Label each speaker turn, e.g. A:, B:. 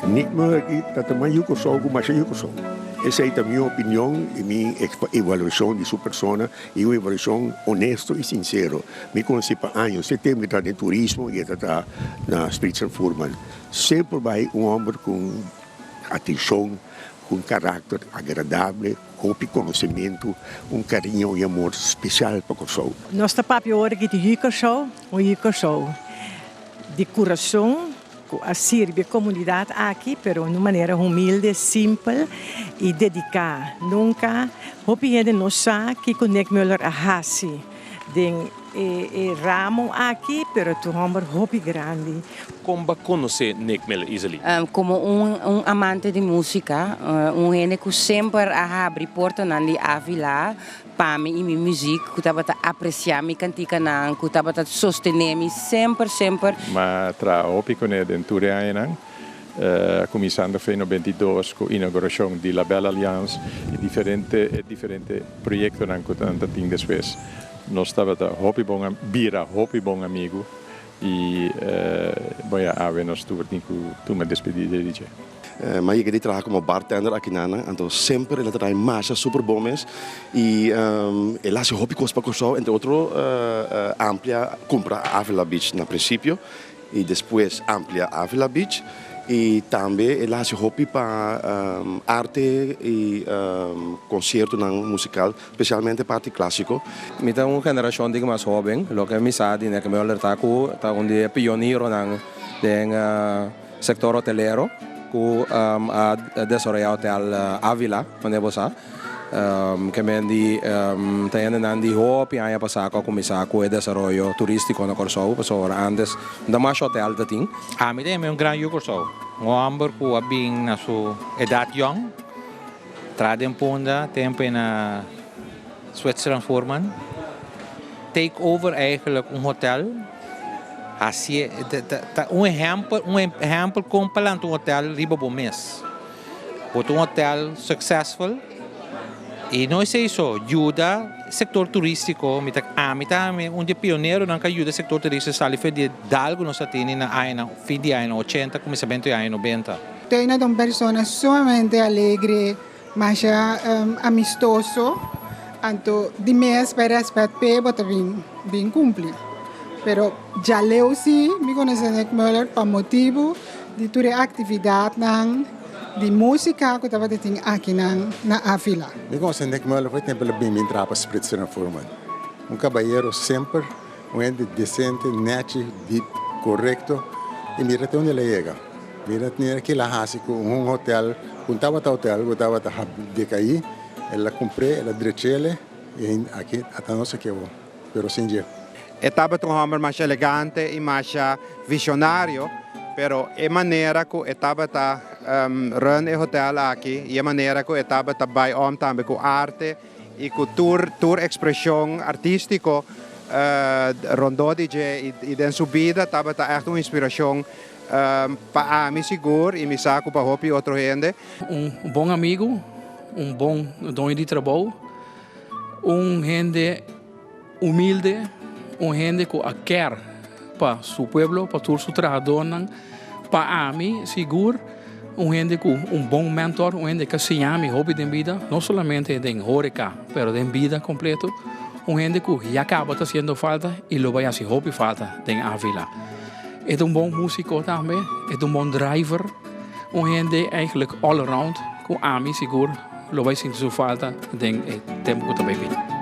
A: Nick Muller aqui está também eu sou mas eu sou. Essa é a minha opinião e minha avaliação de sua persona e uma avaliação honesta e sincera. Me conheci por anos, eu tenho entrado em turismo e está na Spitzenfurman. Sempre vai homem com atenção, com caráter agradável, com conhecimento, carinho e amor especial para o show.
B: Nosso papo hoje é de show, de coração, a servir a comunidade aqui, mas de uma maneira humilde, simples e dedicada. Nunca, hopiende não sabe que com Nick Muller a hasi, den ramo aqui, mas tu homem hopi grande.
C: Como conhecer Nick Muller easily?
D: Como amante de música, gente que sempre abre porta na Avila para mim e minha música, que estava a apreciar minha cantica não, que estava a sostener sempre.
E: Mas tra hopi con dentro ainda, começando em 92 com a inauguração da Bella Alliance e diferente projetos que tanto tem depois. Nós estava hopi bom amigo e voy a ver nós tu me despedida de DJ.
F: Mas eu trabalho como bartender aqui nana, então sempre ele traz massa super boas e ele hace hobby coisa para o entre outro amplia compra Avila Beach no princípio e depois amplia Avila Beach e também ele hace hobby para arte e concerto musical, especialmente parte clássico.
G: Mi tem uma geração de mais jovem, lo que me sabe é que meu está um dia pioneiro no sector hotelero. Ku desarrollar hotel Avila, onde você que mendi tendo nandi hopi aí passar com começar com o desenvolvimento turístico no Corsou, pessoal antes da mais hotel da ting.
H: A mim é um grande Corsou, homem que bem na sua idade young, tradem ponda tempo na Switzerland Furman, take over eigenlijk hotel. Assim, exemplo comparando hotel riba mês. Hotel successful e não é isso, ajuda setor turístico, onde pioneiro não ajuda setor turístico, ali foi de algo nós temos na fim de ano 80, começamento de ano 90.
I: Tenho uma pessoa sumamente alegre, mas amistoso, então de mês para respeito para bem cumprir. Pero já leu sim, me conhece Nick Muller para motivo de toda atividade de música que estava tendo aqui na Avila.
J: Me conhece Nick Muller foi tempo bem me entrar para Spritzer Furman. Caballero sempre, gente decente, neto, correto e mira até onde ele chega. Mira que lá hasi com hotel, contava hotel, contava de cair, ela comprei, ela drechele e aqui até nós que eu, pero sem dia.
K: Estava um homem mais elegante e mais visionário, pero a maneira que estava run o hotel aqui, e a maneira que estava também também com arte e com tour expressão artística, rondou DJ e den subida estava echt uma inspiração para mim seguro e me saco para hopi outro gente.
L: Bom amigo, bom dono de trabalho, gente humilde. Gente que quer para seu povo, para todo seu trabalhador, para mim, seguro, gente que bom mentor, gente que se ama hobby de vida, não somente em horeca, mas em vida completa, gente que já acaba fazendo falta e lo vai fazer hobby falta em Avila. É bom músico também, é bom driver, gente eigenlijk all around, que ama seguro, lo vai sentir sua falta em tempo que também vem.